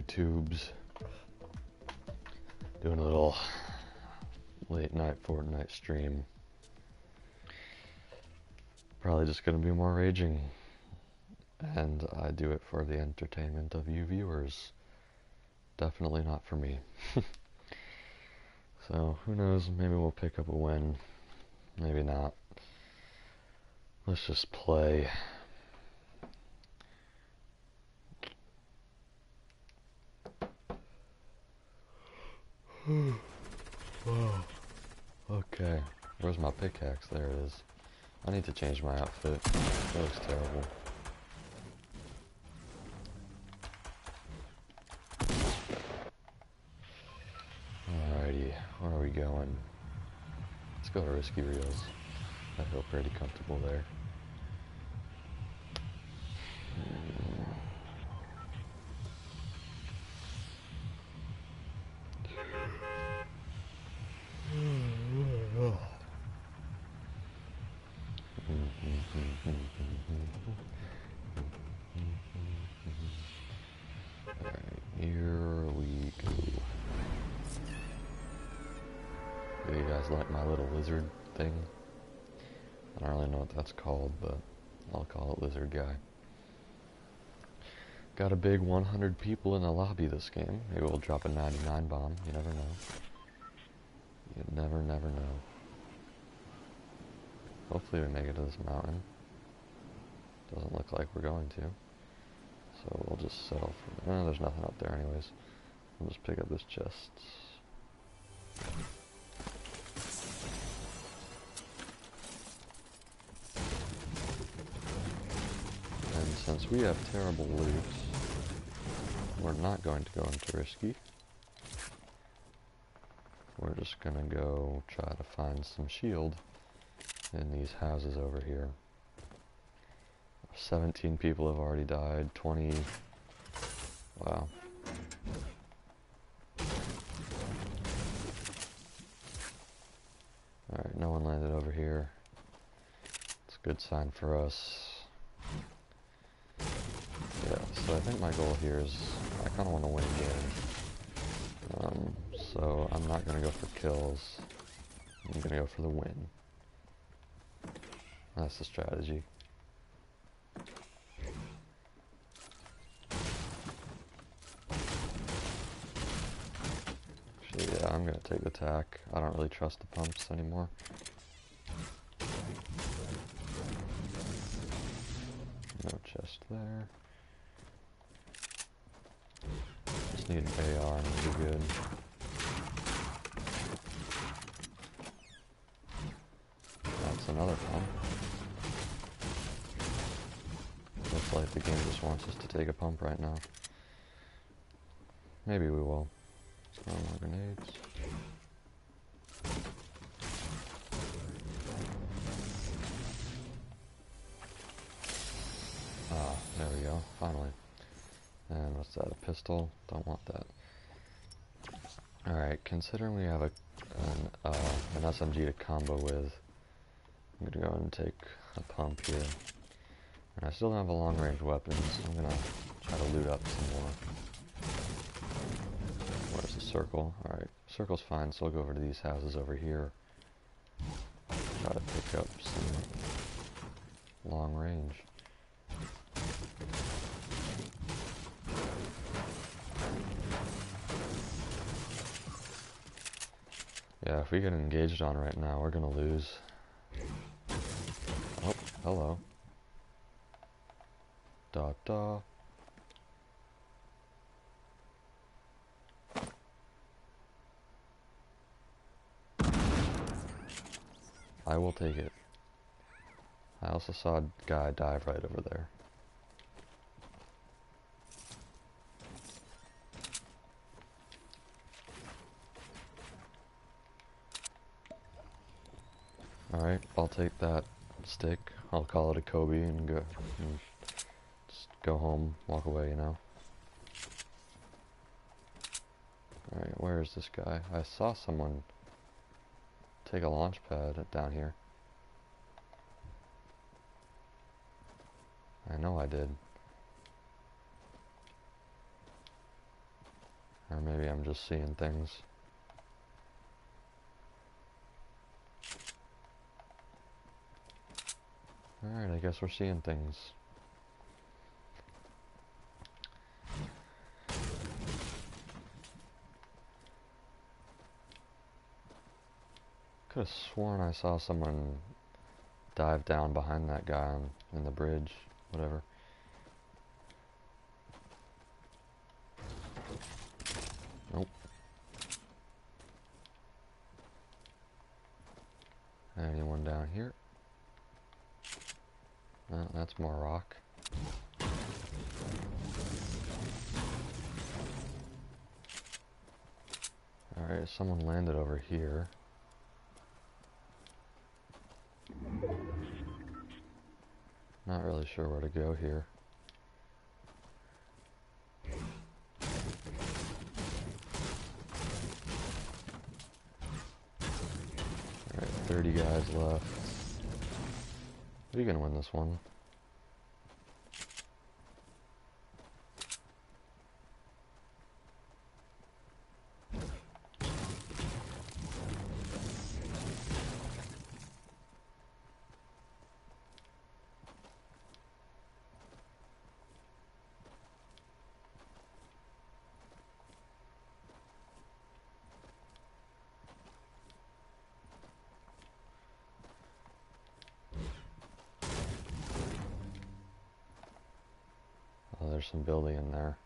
YouTubes. Doing a little late night Fortnite stream. Probably just gonna be more raging. And I do it for the entertainment of you viewers. Definitely not for me. So, who knows, maybe we'll pick up a win. Maybe not. Let's just play. Wow. Okay. Where's my pickaxe? There it is. I need to change my outfit. It looks terrible. Alrighty, where are we going? Let's go to Risky Reels. I feel pretty comfortable there. Alright, here we go. Do you guys like my little lizard thing? I don't really know what that's called, but I'll call it Lizard Guy. Got a big 100 people in the lobby this game. Maybe we'll drop a 99 bomb. You never know. You never know. Hopefully we make it to this mountain. Doesn't look like we're going to. So we'll just settle for... there's nothing up there anyways. We'll just pick up this chest. And since we have terrible loot, we're not going to go into Risky. We're just gonna go try to find some shield in these houses over here. 17 people have already died, 20... Wow. Alright, no one landed over here. It's a good sign for us. Yeah, so I think my goal here is, I kind of want to win a game. So I'm not going to go for kills. I'm going to go for the win. That's the strategy. Actually, yeah, I'm going to take the tack. I don't really trust the pumps anymore. No chest there. Just need an AR and it'll be good. That's another pump. Looks like the game just wants us to take a pump right now. Maybe we will. No more grenades. Ah, there we go. Finally. And what's that? A pistol? Don't want that. Alright, considering we have an SMG to combo with, I'm gonna go and take a pump here. And I still don't have a long range weapon, so I'm gonna try to loot up some more. Where's the circle? Alright, circle's fine, so I'll go over to these houses over here. Try to pick up some long range. Yeah, if we get engaged on right now, we're gonna lose. Oh, hello. Da da. I will take it. I also saw a guy dive right over there. Alright, I'll take that stick. I'll call it a Kobe and just go home, walk away, you know. Alright, where is this guy? I saw someone take a launch pad down here. I know I did. Or maybe I'm just seeing things. Alright, I guess we're seeing things. Could have sworn I saw someone dive down behind that guy in the bridge, whatever. Nope. Anyone down here? No, that's more rock. Alright, someone landed over here. Not really sure where to go here. Alright, 30 guys left. Are you gonna win this one? Oh, there's some building in there.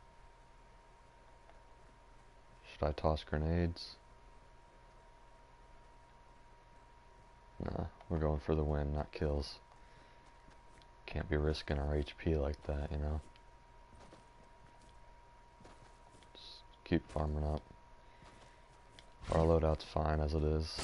Should I toss grenades? Nah, we're going for the win, not kills. Can't be risking our HP like that, you know? Just keep farming up. Our loadout's fine as it is.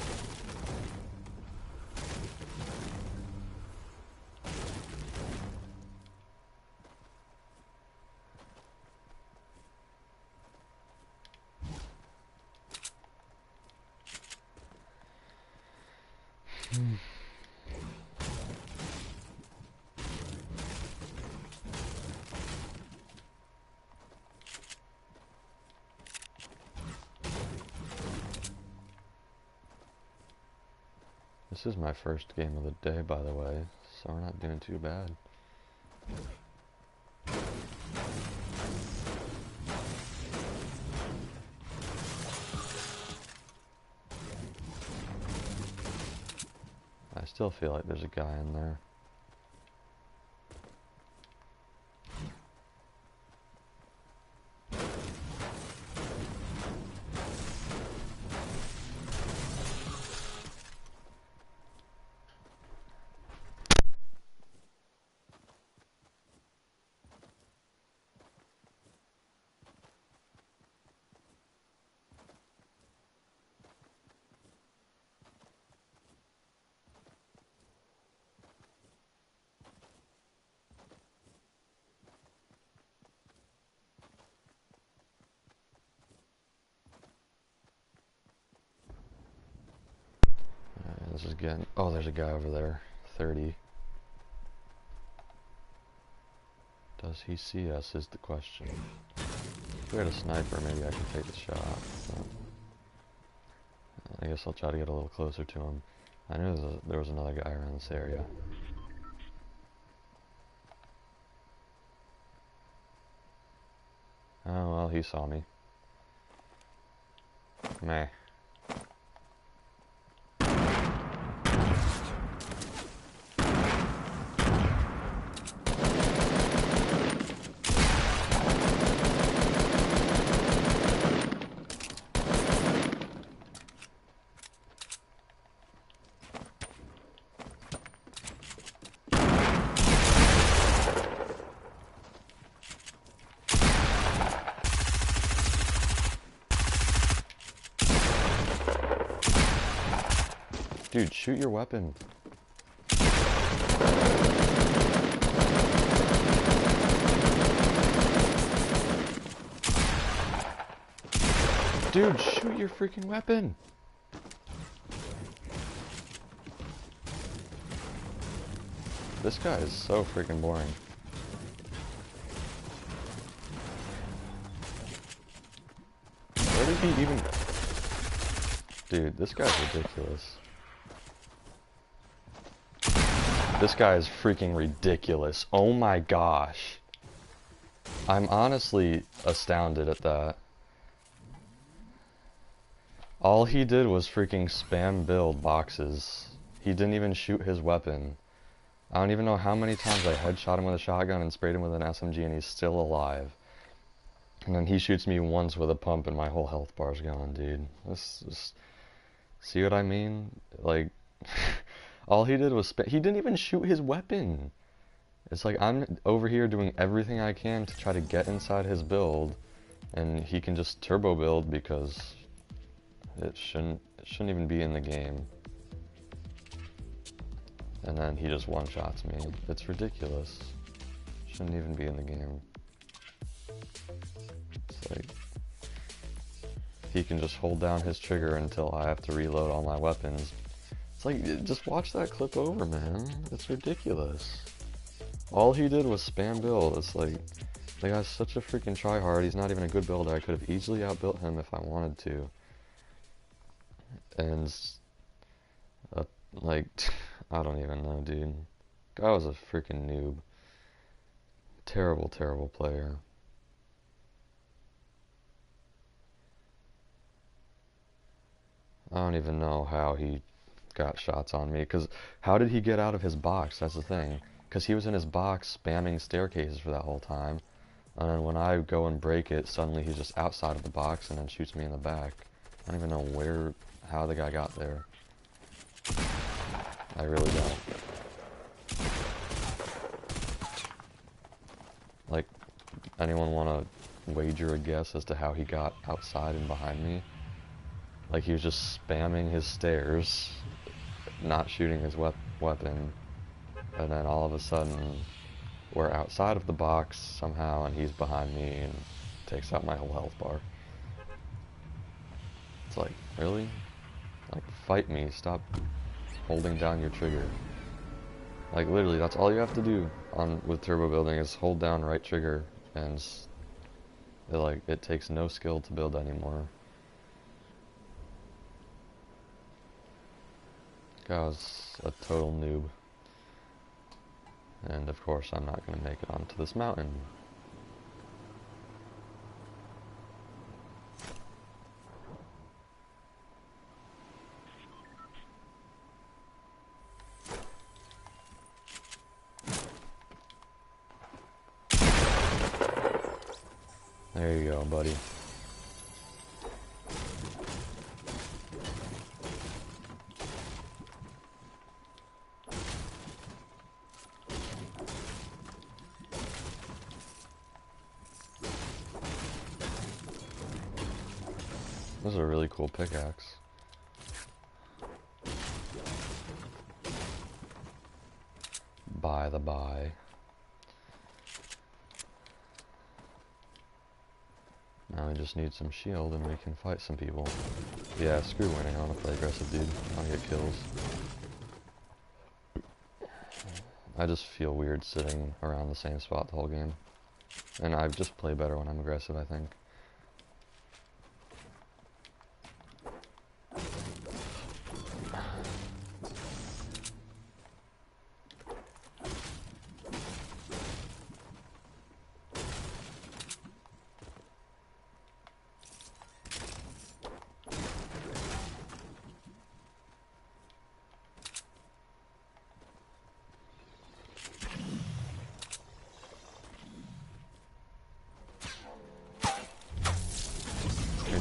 This is my first game of the day, by the way, so we're not doing too bad. I still feel like there's a guy in there. This is getting... Oh, there's a guy over there. 30. Does he see us is the question. If we had a sniper, maybe I could take the shot. But I guess I'll try to get a little closer to him. I knew there was another guy around this area. Oh, well, he saw me. Meh. Dude, shoot your weapon. Dude, shoot your freaking weapon. This guy is so freaking boring. How did he even... Dude, this guy's ridiculous. This guy is freaking ridiculous. Oh my gosh. I'm honestly astounded at that. All he did was freaking spam build boxes. He didn't even shoot his weapon. I don't even know how many times I headshot him with a shotgun and sprayed him with an SMG and he's still alive. And then he shoots me once with a pump and my whole health bar's gone, dude. See what I mean? Like, all he did was he didn't even shoot his weapon. It's like I'm over here doing everything I can to try to get inside his build, and he can just turbo build because it shouldn't even be in the game. And then he just one-shots me. It's ridiculous. Shouldn't even be in the game. It's like he can just hold down his trigger until I have to reload all my weapons. It's like, just watch that clip over, man. It's ridiculous. All he did was spam build. It's like, the guy's such a freaking tryhard. He's not even a good builder. I could have easily outbuilt him if I wanted to. And, like, I don't even know, dude. Guy was a freaking noob. Terrible, terrible player. I don't even know how he got shots on me, because how did he get out of his box? That's the thing. Because he was in his box spamming staircases for that whole time, and then when I go and break it, suddenly he's just outside of the box and then shoots me in the back. I don't even know how the guy got there. I really don't. Like, anyone want to wager a guess as to how he got outside and behind me? Like, he was just spamming his stairs, not shooting his weapon, and then all of a sudden, we're outside of the box somehow, and he's behind me and takes out my whole health bar. It's like, really? Like, fight me, stop holding down your trigger. Like, literally, that's all you have to do with turbo building is hold down right trigger, and it takes no skill to build anymore. Guy was a total noob. And of course I'm not going to make it onto this mountain. There you go, buddy. This is a really cool pickaxe. By the by. Now we just need some shield and we can fight some people. Yeah, screw winning. I want to play aggressive, dude. I want to get kills. I just feel weird sitting around the same spot the whole game. And I just play better when I'm aggressive, I think.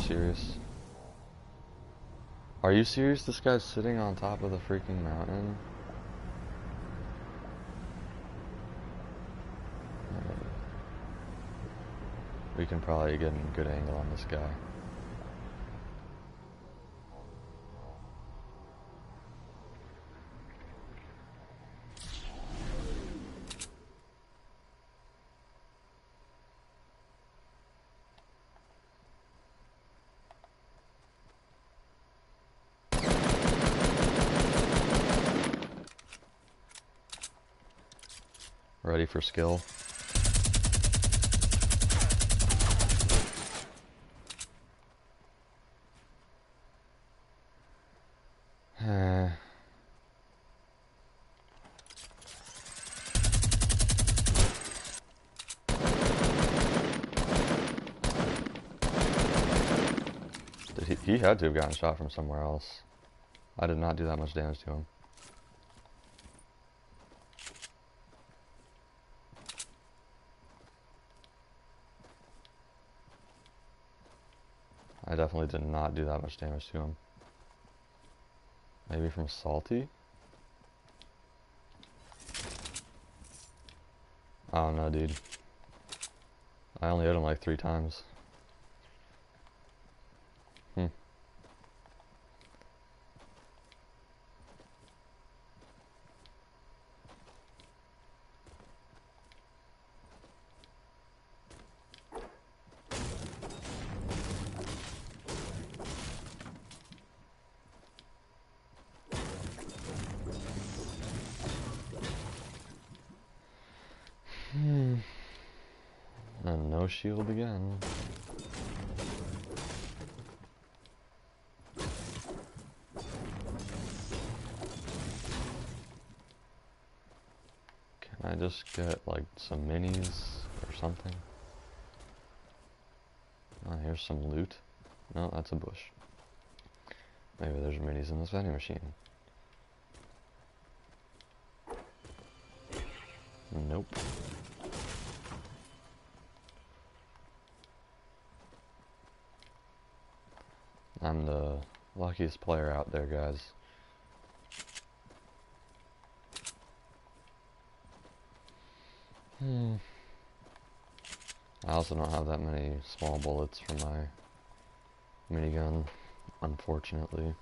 Serious? Are you serious? This guy's sitting on top of the freaking mountain? We can probably get a good angle on this guy. Ready for skill. He had to have gotten shot from somewhere else. I did not do that much damage to him. I definitely did not do that much damage to him. Maybe from Salty? I don't know, dude. I only hit him like 3 times. And no shield again. Can I just get like some minis or something? Oh, here's some loot. No, that's a bush. Maybe there's minis in this vending machine. Nope. I'm the luckiest player out there, guys. I also don't have that many small bullets for my minigun, unfortunately.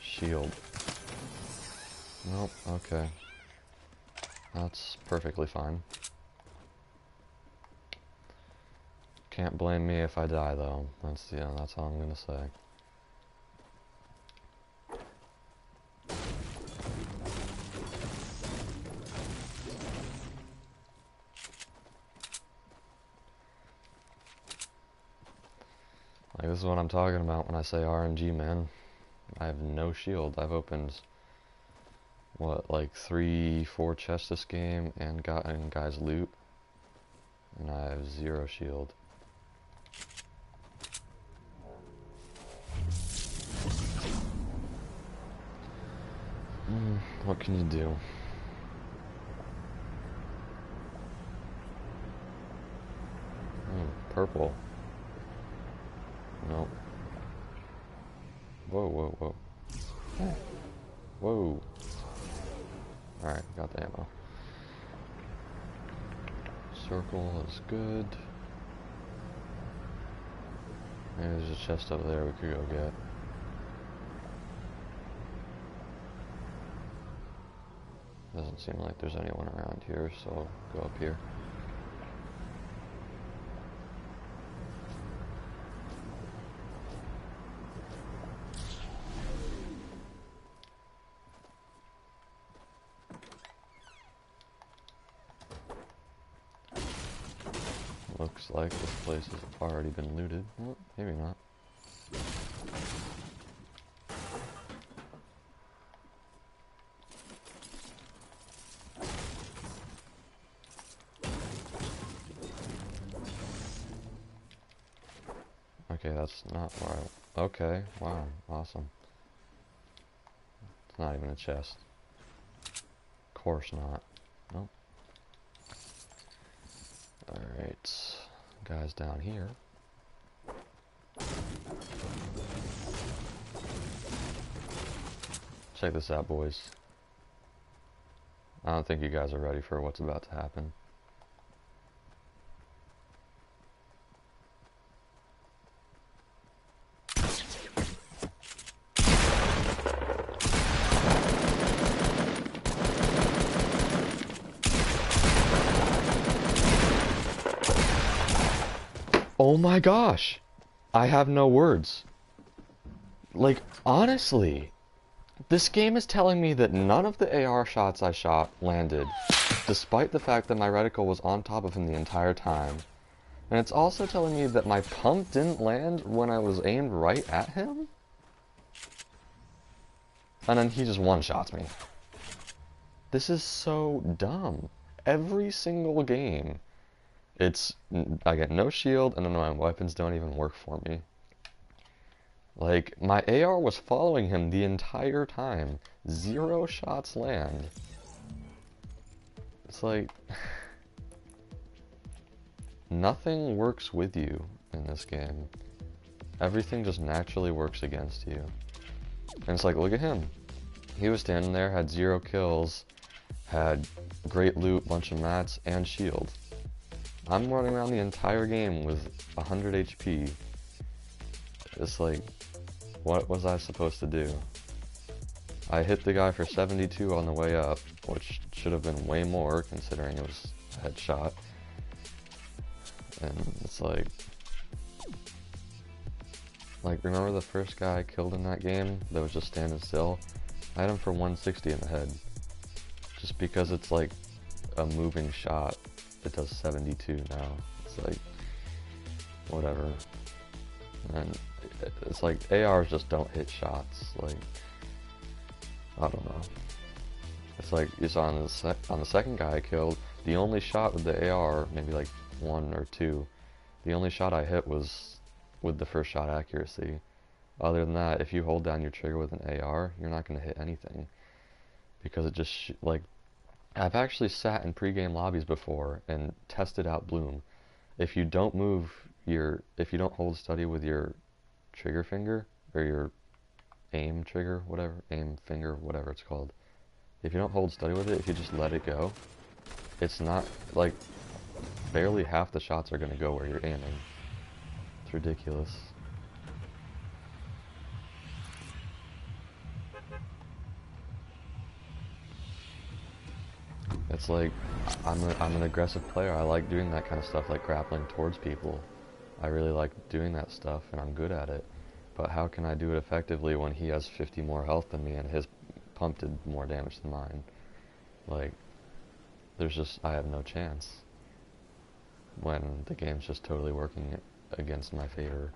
Shield. Nope, okay. That's perfectly fine. Can't blame me if I die, though. That's, yeah, that's all I'm gonna say. Like, this is what I'm talking about when I say RNG, man. I have no shield. I've opened, what, like 3-4 chests this game and gotten guys loot. And I have 0 shield. What can you do? Purple. Nope. Whoa, whoa, whoa. Whoa. Alright, got the ammo. Circle is good. Maybe there's a chest over there we could go get. Doesn't seem like there's anyone around here, so I'll go up here. Looks like this place has already been looted. Well, maybe not. Okay, that's not where I... Okay, wow, awesome. It's not even a chest. Of course not. Nope. Alright, guys down here. Check this out, boys. I don't think you guys are ready for what's about to happen. Oh my gosh! I have no words. Like, honestly, this game is telling me that none of the AR shots I shot landed, despite the fact that my reticle was on top of him the entire time. And it's also telling me that my pump didn't land when I was aimed right at him? And then he just one-shots me. This is so dumb. Every single game, I get no shield, and then my weapons don't even work for me. Like, my AR was following him the entire time. 0 shots land. It's like... nothing works with you in this game. Everything just naturally works against you. And it's like, look at him. He was standing there, had 0 kills, had great loot, bunch of mats, and shield. I'm running around the entire game with 100 HP. It's like, what was I supposed to do? I hit the guy for 72 on the way up, which should have been way more considering it was a headshot. And it's like, remember the first guy I killed in that game that was just standing still? I had him for 160 in the head. Just because it's like a moving shot, it does 72 now. It's like, whatever. And it's like, ARs just don't hit shots. Like, I don't know. It's like, you saw on the second guy I killed, the only shot with the AR, maybe like 1 or 2, the only shot I hit was with the first shot accuracy. Other than that, if you hold down your trigger with an AR, you're not going to hit anything. Because it just, like, I've actually sat in pre-game lobbies before and tested out Bloom. If you don't if you don't hold steady with your trigger finger, or your aim trigger, whatever, aim finger, whatever it's called. If you don't hold steady with it, if you just let it go, it's not, like, barely half the shots are going to go where you're aiming. It's ridiculous. It's like, I'm an aggressive player. I like doing that kind of stuff, like grappling towards people. I really like doing that stuff, and I'm good at it. But how can I do it effectively when he has 50 more health than me and his pump did more damage than mine? Like, I have no chance when the game's just totally working against my favor.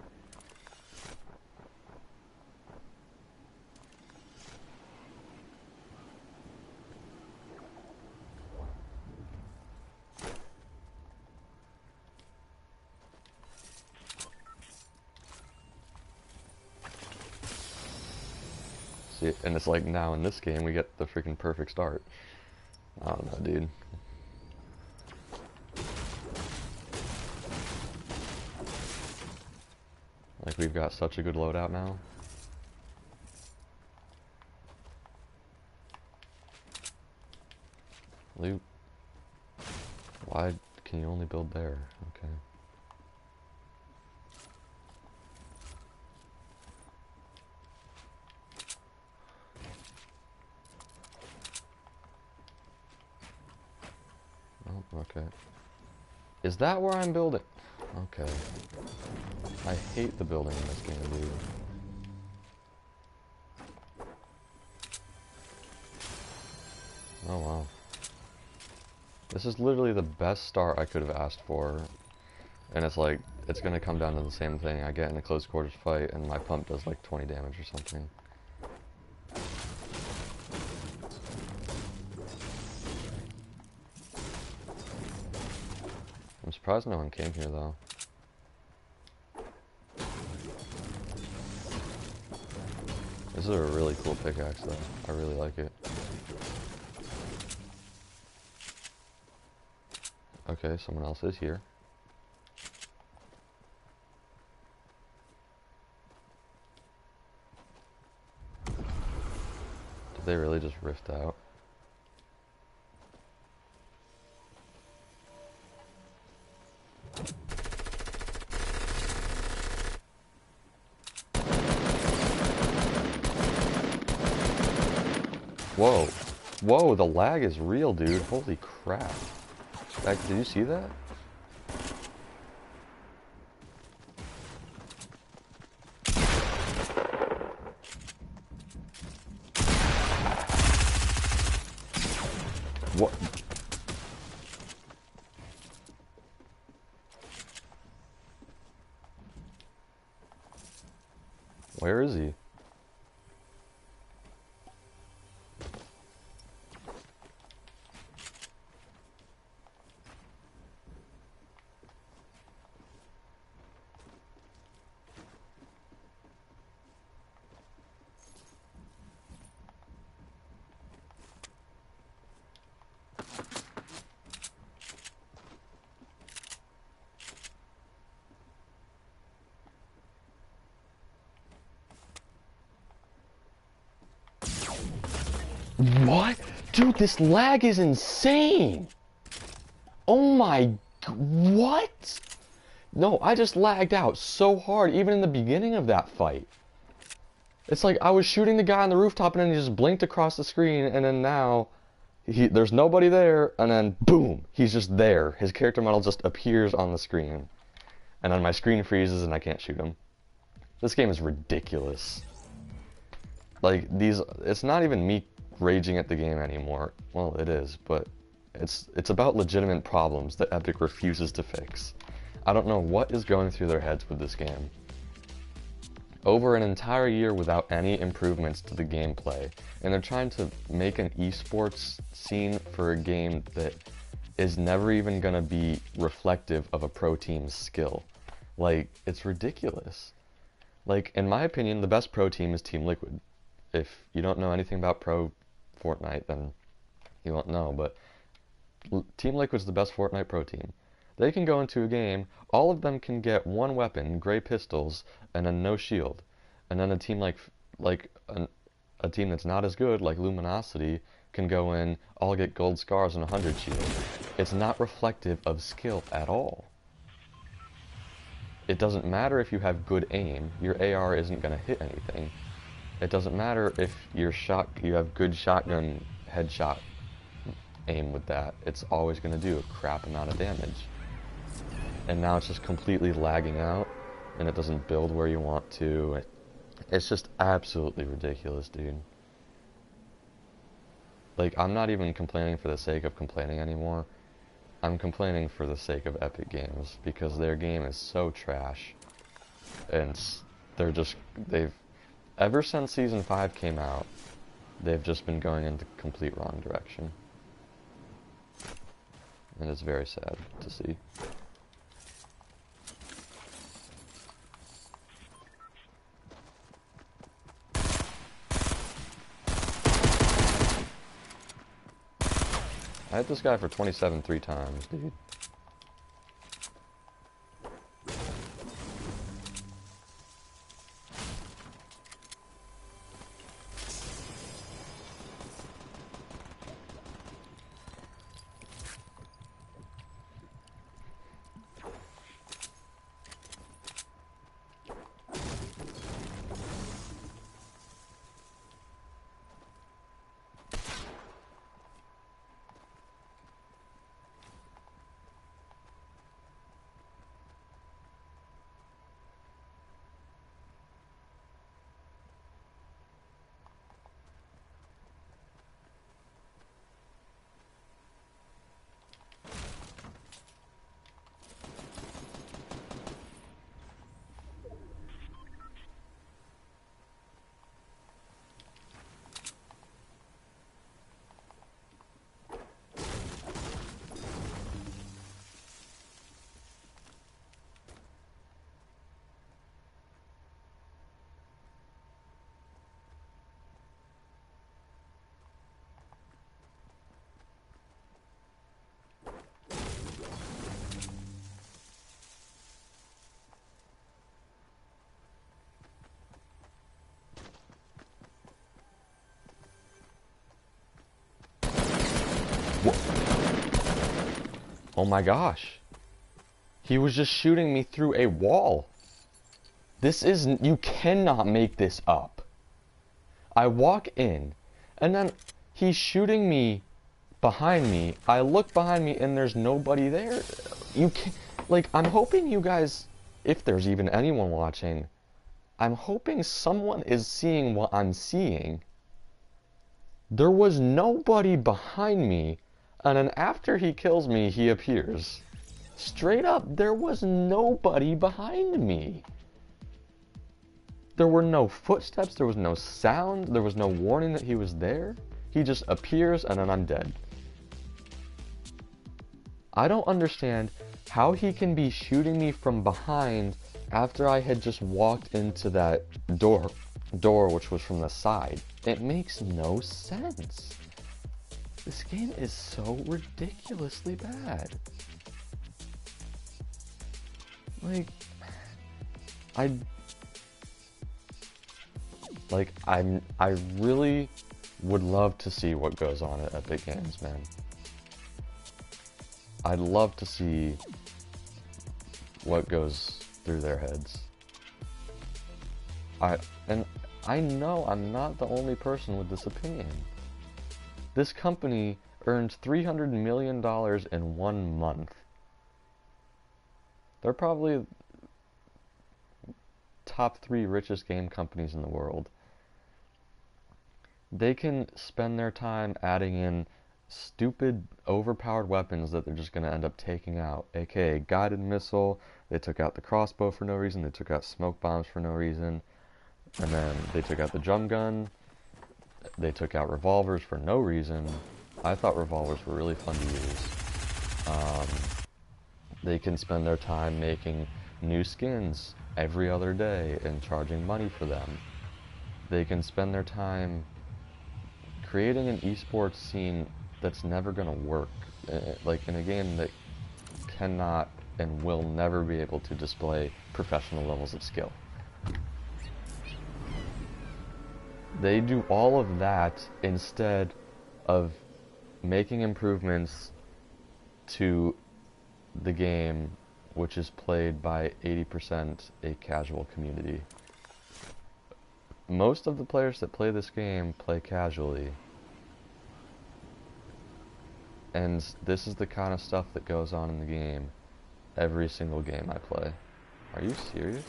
See, and it's like now in this game we get the freaking perfect start. I don't know, dude. Like, we've got such a good loadout now. Loot. Why can you only build there? Okay. Oh, okay. Is that where I'm building? Okay. I hate the building in this game, dude. Oh wow. This is literally the best start I could have asked for. And it's like, it's gonna come down to the same thing. I get in a close quarters fight and my pump does like 20 damage or something. I'm surprised no one came here though. This is a really cool pickaxe though. I really like it. Okay, someone else is here. Did they really just rift out? Whoa. Whoa, the lag is real, dude. Holy crap. Did you see that? What? Where is he? What? Dude, this lag is insane! Oh my... What? No, I just lagged out so hard, even in the beginning of that fight. It's like I was shooting the guy on the rooftop and then he just blinked across the screen, and then now there's nobody there, and then boom, he's just there. His character model just appears on the screen. And then my screen freezes and I can't shoot him. This game is ridiculous. Like, it's not even me raging at the game anymore. Well, it is, but it's about legitimate problems that Epic refuses to fix. I don't know what is going through their heads with this game. Over an entire year without any improvements to the gameplay, and they're trying to make an esports scene for a game that is never even going to be reflective of a pro team's skill. Like, it's ridiculous. Like, in my opinion, the best pro team is Team Liquid. If you don't know anything about pro Fortnite, then you won't know, but Team Liquid's the best Fortnite pro team. They can go into a game, all of them can get one weapon, gray pistols, and then no shield. And then a team a team that's not as good, like Luminosity, can go in, all get gold scars and 100 shield. It's not reflective of skill at all. It doesn't matter if you have good aim, your AR isn't going to hit anything. It doesn't matter if you have good shotgun headshot aim with that. It's always going to do a crap amount of damage. And now it's just completely lagging out, and it doesn't build where you want to. It's just absolutely ridiculous, dude. Like, I'm not even complaining for the sake of complaining anymore. I'm complaining for the sake of Epic Games, because their game is so trash. And ever since Season 5 came out, they've just been going in the complete wrong direction. And it's very sad to see. I hit this guy for 27 3 times, dude. Oh my gosh. He was just shooting me through a wall. You cannot make this up. I walk in, and then he's shooting me behind me. I look behind me, and there's nobody there. I'm hoping you guys, if there's even anyone watching, I'm hoping someone is seeing what I'm seeing. There was nobody behind me. And then after he kills me, he appears. Straight up, there was nobody behind me. There were no footsteps, there was no sound, there was no warning that he was there. He just appears and then I'm dead. I don't understand how he can be shooting me from behind after I had just walked into that door which was from the side. It makes no sense. This game is so ridiculously bad. I really would love to see what goes on at Epic Games, man. I'd love to see what goes through their heads. And I know I'm not the only person with this opinion. This company earned $300 million in 1 month. They're probably top 3 richest game companies in the world. They can spend their time adding in stupid, overpowered weapons that they're just going to end up taking out, aka guided missile. They took out the crossbow for no reason. They took out smoke bombs for no reason. And then they took out the drum gun. They took out revolvers for no reason. I thought revolvers were really fun to use. They can spend their time making new skins every other day and charging money for them. They can spend their time creating an esports scene that's never going to work, like in a game that cannot and will never be able to display professional levels of skill. They do all of that instead of making improvements to the game, which is played by 80% a casual community. Most of the players that play this game play casually. And this is the kind of stuff that goes on in the game every single game I play. Are you serious?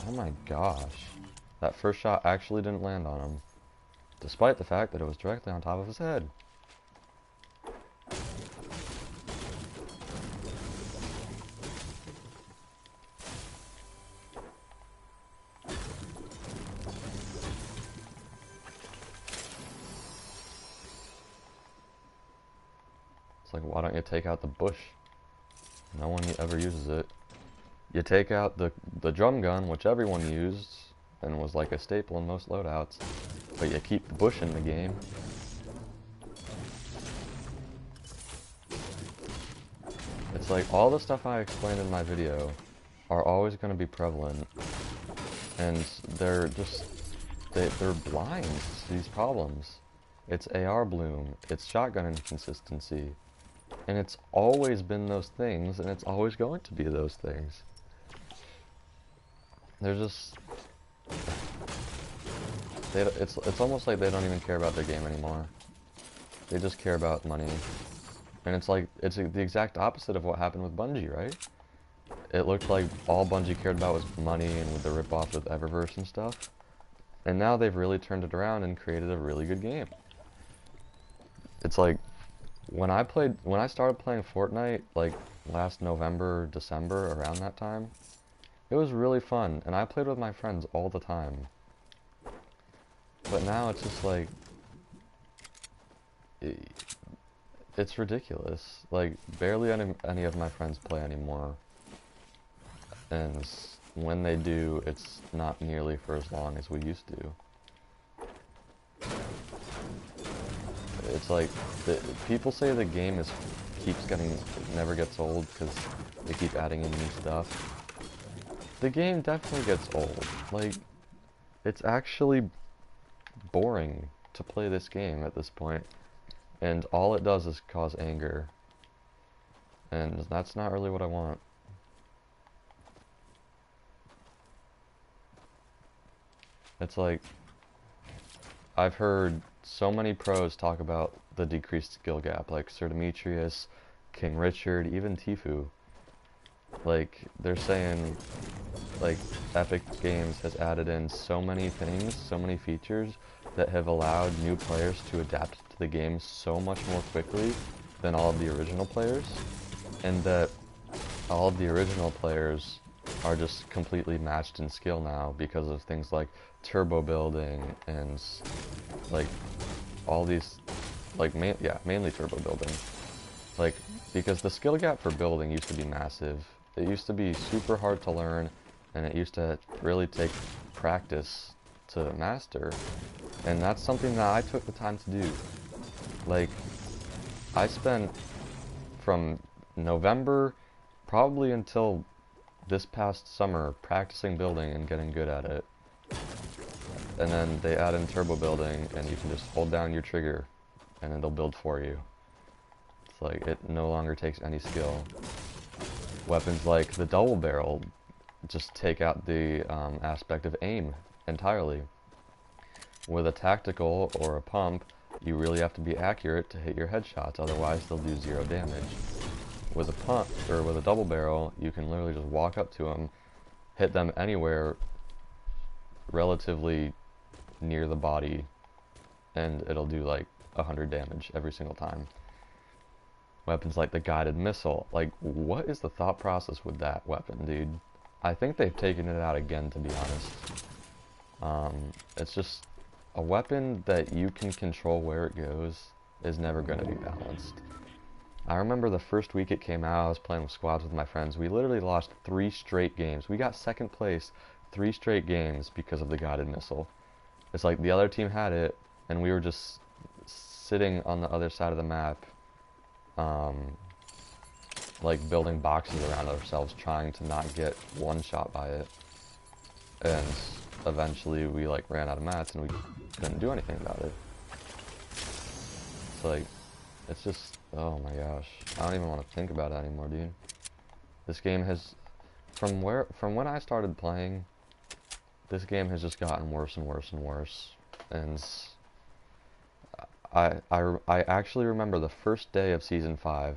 Oh my gosh. That first shot actually didn't land on him, despite the fact that it was directly on top of his head. It's like, why don't you take out the bush? No one ever uses it. You take out the drum gun, which everyone used and was like a staple in most loadouts, but you keep the bush in the game. It's like all the stuff I explained in my video are always going to be prevalent, and they're blind to these problems. It's AR bloom, it's shotgun inconsistency, and it's always been those things, and it's always going to be those things. They're just... It's almost like they don't even care about their game anymore. They just care about money. And it's like, it's the exact opposite of what happened with Bungie, right? It looked like all Bungie cared about was money and with the rip-off with Eververse and stuff. And now they've really turned it around and created a really good game. It's like, when I started playing Fortnite, like last November, December, around that time, it was really fun, and I played with my friends all the time. But now it's just like, it's ridiculous. Like, barely any of my friends play anymore. And when they do, it's not nearly for as long as we used to. It's like, people say the game never gets old because they keep adding in new stuff. The game definitely gets old. Like, it's actually boring to play this game at this point. And all it does is cause anger. And that's not really what I want. It's like, I've heard so many pros talk about the decreased skill gap, like Sir Demetrius, King Richard, even Tfue. Like, they're saying, like, Epic Games has added in so many things, so many features that have allowed new players to adapt to the game so much more quickly than all of the original players, and that all of the original players are just completely matched in skill now because of things like turbo building and like all these, like, mainly turbo building. Like, because the skill gap for building used to be massive. It used to be super hard to learn, and it used to really take practice to master. And that's something that I took the time to do. Like, I spent from November probably until this past summer practicing building and getting good at it. And then they add in turbo building and you can just hold down your trigger and it'll build for you. It's like it no longer takes any skill. Weapons like the double barrel just take out the aspect of aim entirely. With a tactical or a pump, you really have to be accurate to hit your headshots, otherwise they'll do 0 damage. With a pump, or with a double barrel, you can literally just walk up to them, hit them anywhere relatively near the body, and it'll do like 100 damage every single time. Weapons like the guided missile, like what is the thought process with that weapon, dude? I think they've taken it out again, to be honest. It's just a weapon that you can control where it goes is never going to be balanced. I remember the first week it came out, I was playing with squads with my friends. We literally lost 3 straight games. We got second place 3 straight games because of the guided missile. It's like the other team had it, and we were just sitting on the other side of the map, like building boxes around ourselves, trying to not get one shot by it. And eventually we like ran out of mats and we couldn't do anything about it. It's like, it's just, oh my gosh, I don't even want to think about it anymore, dude. This game has, from when I started playing, this game has just gotten worse and worse and worse. And I actually remember the first day of Season 5,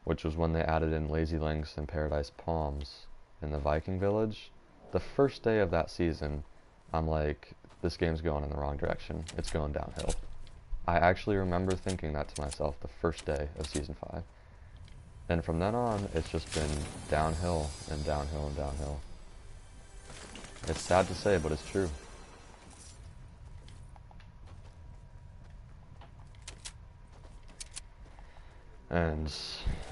which was when they added in Lazy Links and Paradise Palms in the Viking Village. The first day of that season, I'm like, this game's going in the wrong direction. It's going downhill. I actually remember thinking that to myself the first day of Season 5. And from then on, it's just been downhill and downhill and downhill. It's sad to say, but it's true. And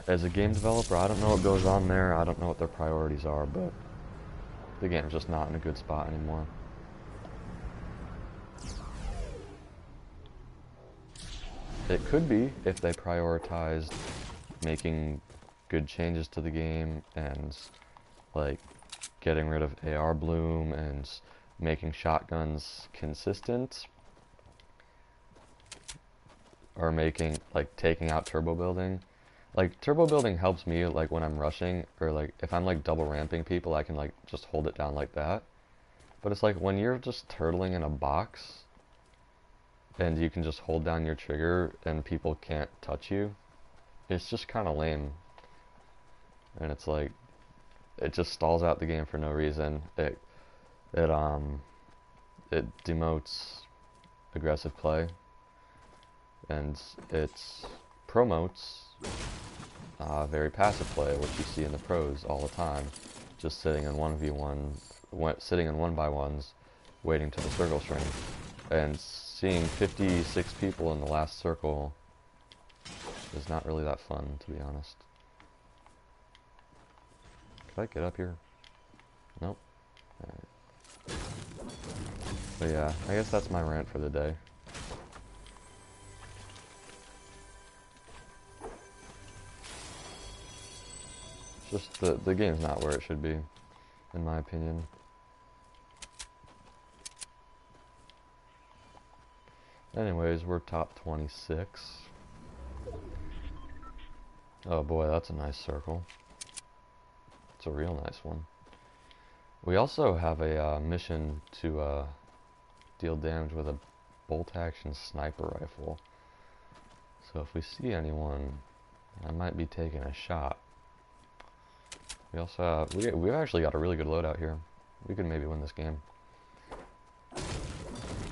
as a game developer, I don't know what goes on there. I don't know what their priorities are, but the game's just not in a good spot anymore. It could be if they prioritized making good changes to the game and like getting rid of AR bloom and making shotguns consistent, or making like taking out turbo building. Like turbo building helps me like when I'm rushing, or like if I'm like double ramping people, I can like just hold it down like that. But it's like when you're just turtling in a box and you can just hold down your trigger and people can't touch you, it's just kind of lame. And it's like, it just stalls out the game for no reason. It demotes aggressive play, and it promotes very passive play, which you see in the pros all the time, just sitting in 1v1, sitting in 1x1s, waiting till the circle shrink, and seeing 56 people in the last circle is not really that fun, to be honest. Could I get up here? Nope. Alright. But yeah, I guess that's my rant for the day. Just the game's not where it should be, in my opinion. Anyways, we're top 26. Oh boy, that's a nice circle. It's a real nice one. We also have a mission to deal damage with a bolt-action sniper rifle. So if we see anyone, I might be taking a shot. We also have, we've actually got a really good loadout here. We could maybe win this game.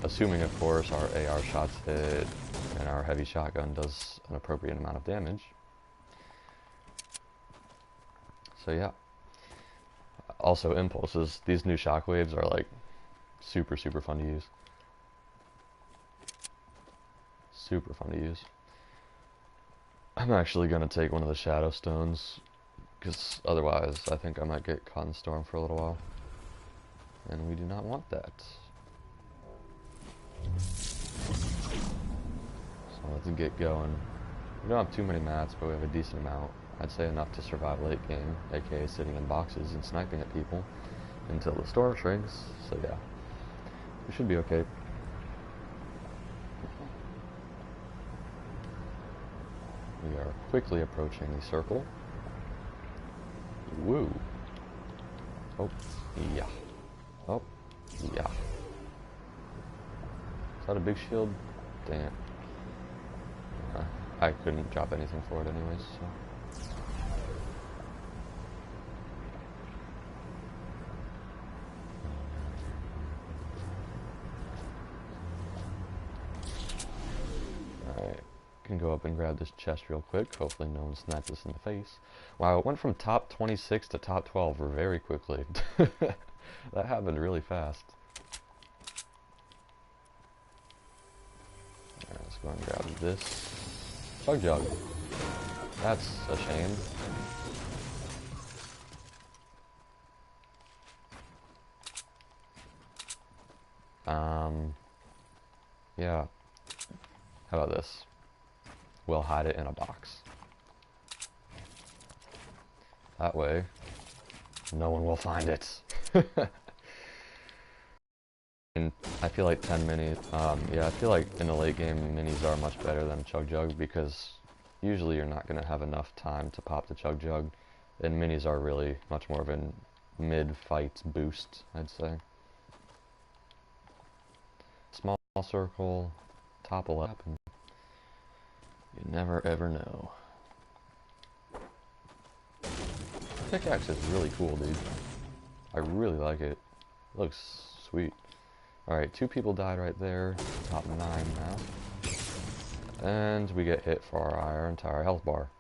Assuming, of course, our AR shots hit and our heavy shotgun does an appropriate amount of damage. So yeah. Also, impulses. These new shockwaves are like super fun to use. Super fun to use. I'm actually going to take one of the shadow stones, because otherwise I think I might get caught in the storm for a little while. And we do not want that. So let's get going. We don't have too many mats, but we have a decent amount. I'd say enough to survive late game, aka sitting in boxes and sniping at people until the storm shrinks. So yeah, we should be okay. We are quickly approaching the circle. Woo. Oh, yeah. Oh, yeah. Is that a big shield? Dang it. I couldn't drop anything for it anyways, so. Alright. Can go up and grab this chest real quick. Hopefully no one snipes us in the face. Wow, it went from top 26 to top 12 very quickly. That happened really fast. Alright, let's go and grab this chug jug. That's a shame. Yeah. How about this? We'll hide it in a box. That way, no one will find it. And I feel like 10 minis, yeah, I feel like in the late game, minis are much better than Chug Jug because usually you're not going to have enough time to pop the Chug Jug, and minis are really much more of a mid-fight boost, I'd say. Small circle, top 11. You never ever know. Pickaxe is really cool, dude. I really like it. Looks sweet. Alright, 2 people died right there. Top 9 now. And we get hit for our entire health bar.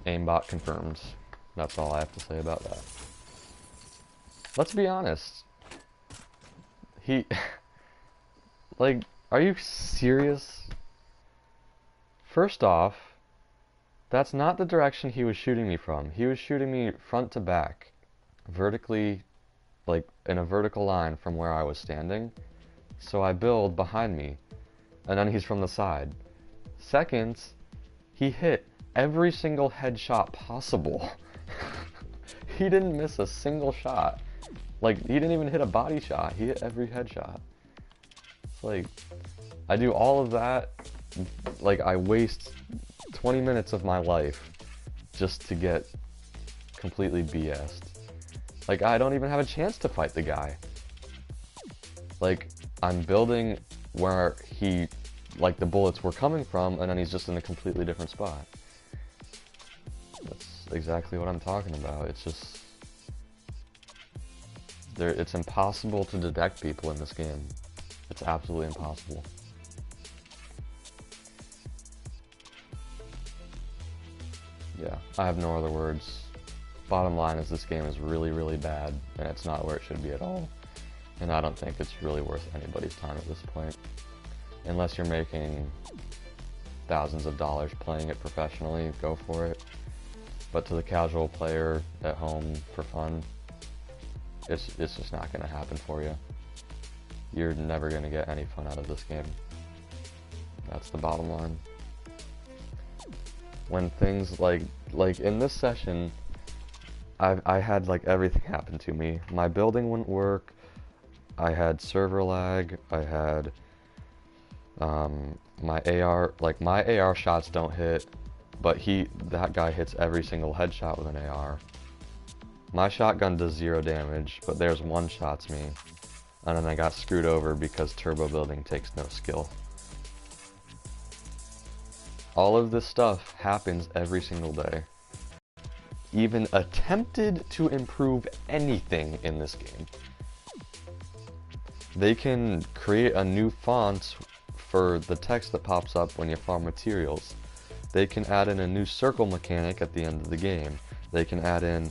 Aimbot confirmed. That's all I have to say about that. Let's be honest. He... like, are you serious? First off, that's not the direction he was shooting me from. He was shooting me front to back. Vertically, like, in a vertical line from where I was standing. So I build behind me. And then he's from the side. Second, he hit every single headshot possible. He didn't miss a single shot. Like, he didn't even hit a body shot. He hit every headshot. It's like, I do all of that, like, I waste 20 minutes of my life just to get completely BS'd. Like, I don't even have a chance to fight the guy. Like, I'm building where he, like, the bullets were coming from, and then he's just in a completely different spot. That's exactly what I'm talking about. It's just... it's impossible to detect people in this game. It's absolutely impossible. Yeah, I have no other words. Bottom line is this game is really, really bad, and it's not where it should be at all. And I don't think it's really worth anybody's time at this point. Unless you're making thousands of dollars playing it professionally, go for it. But to the casual player at home for fun, it's just not going to happen for you. You're never going to get any fun out of this game. That's the bottom line. When things like in this session, I had like everything happen to me. My building wouldn't work. I had server lag. I had my AR, like my AR shots don't hit, but that guy hits every single headshot with an AR. My shotgun does 0 damage, but there's one shots me, and then I got screwed over because turbo building takes no skill. All of this stuff happens every single day. Even attempted to improve anything in this game. They can create a new font for the text that pops up when you farm materials. They can add in a new circle mechanic at the end of the game. They can add in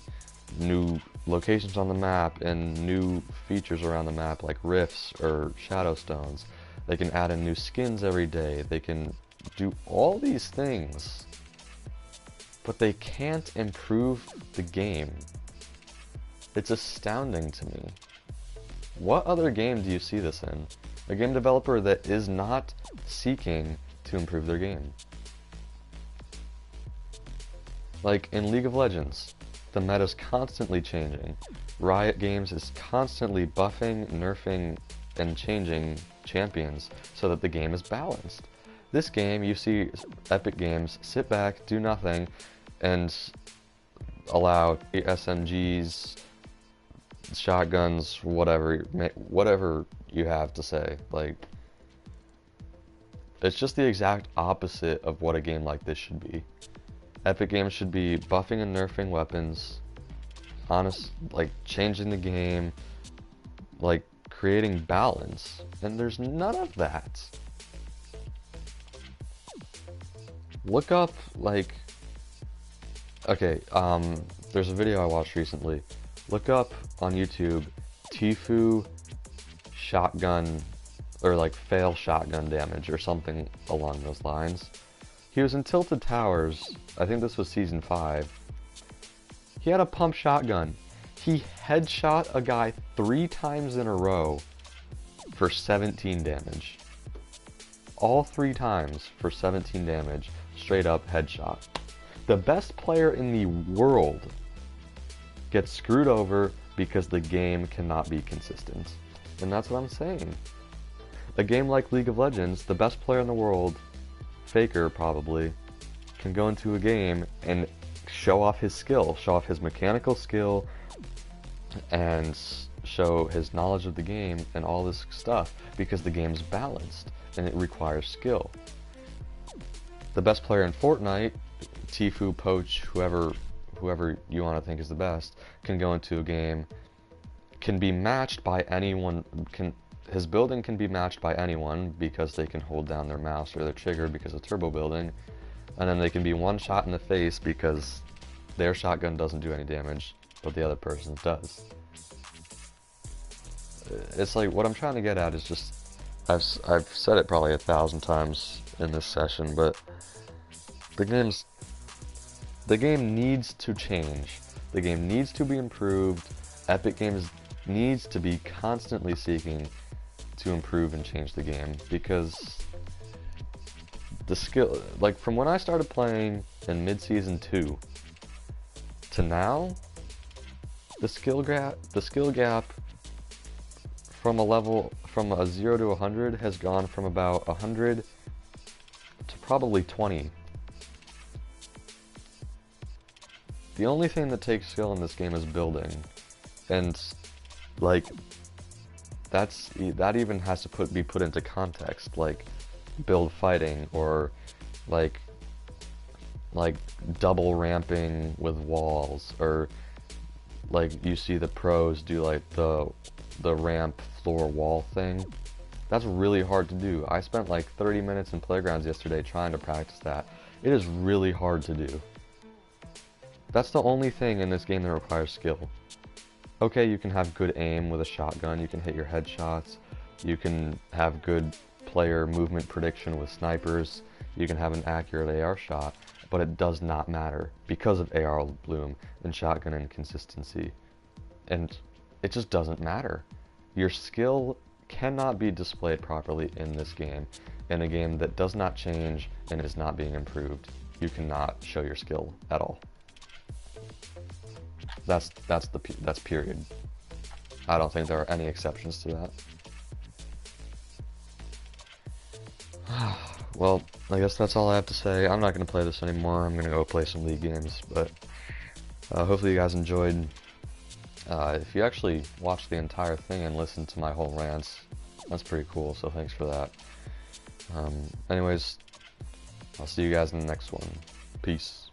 new locations on the map and new features around the map like rifts or shadow stones. They can add in new skins every day. They can do all these things, but they can't improve the game. It's astounding to me. What other game do you see this in? A game developer that is not seeking to improve their game. Like in League of Legends, the meta's constantly changing. Riot Games is constantly buffing, nerfing, and changing champions so that the game is balanced. This game, you see Epic Games sit back, do nothing, and allow SMGs, shotguns, whatever you have to say. Like, it's just the exact opposite of what a game like this should be. Epic Games should be buffing and nerfing weapons, like changing the game, like creating balance, and there's none of that. Look up, like, okay, there's a video I watched recently. Look up on YouTube, Tfue shotgun, or like fail shotgun damage, or something along those lines. He was in Tilted Towers, I think this was Season 5. He had a pump shotgun. He headshot a guy 3 times in a row for 17 damage. All 3 times for 17 damage, straight up headshot. The best player in the world gets screwed over because the game cannot be consistent. And that's what I'm saying. A game like League of Legends, the best player in the world, Faker probably, can go into a game and show off his skill, show off his mechanical skill, and show his knowledge of the game and all this stuff because the game's balanced and it requires skill. The best player in Fortnite, Tfue, Poach, whoever you want to think is the best, can go into a game, can be matched by anyone, his building can be matched by anyone because they can hold down their mouse or their trigger because of turbo building, and then they can be one shot in the face because their shotgun doesn't do any damage, but the other person's does. It's like, what I'm trying to get at is just, I've said it probably 1,000 times in this session, but the game needs to change. The game needs to be improved. Epic Games needs to be constantly seeking to improve and change the game, because the skill, like from when I started playing in mid-season 2 to now, the skill gap from a 0 to 100 has gone from about 100 to probably 20. The only thing that takes skill in this game is building, and like that even has to be put into context, like build fighting, or like double ramping with walls, or like you see the pros do like the ramp floor wall thing. That's really hard to do. I spent like 30 minutes in Playgrounds yesterday trying to practice that. It is really hard to do. That's the only thing in this game that requires skill. Okay, you can have good aim with a shotgun, you can hit your headshots, you can have good player movement prediction with snipers, you can have an accurate AR shot, but it does not matter because of AR bloom and shotgun inconsistency. And it just doesn't matter. Your skill cannot be displayed properly in this game. In a game that does not change and is not being improved, you cannot show your skill at all. That's period. I don't think there are any exceptions to that. Well, I guess that's all I have to say. I'm not going to play this anymore. I'm going to go play some League games, but hopefully you guys enjoyed. If you actually watched the entire thing and listened to my whole rants, that's pretty cool, so thanks for that. Anyways, I'll see you guys in the next one. Peace.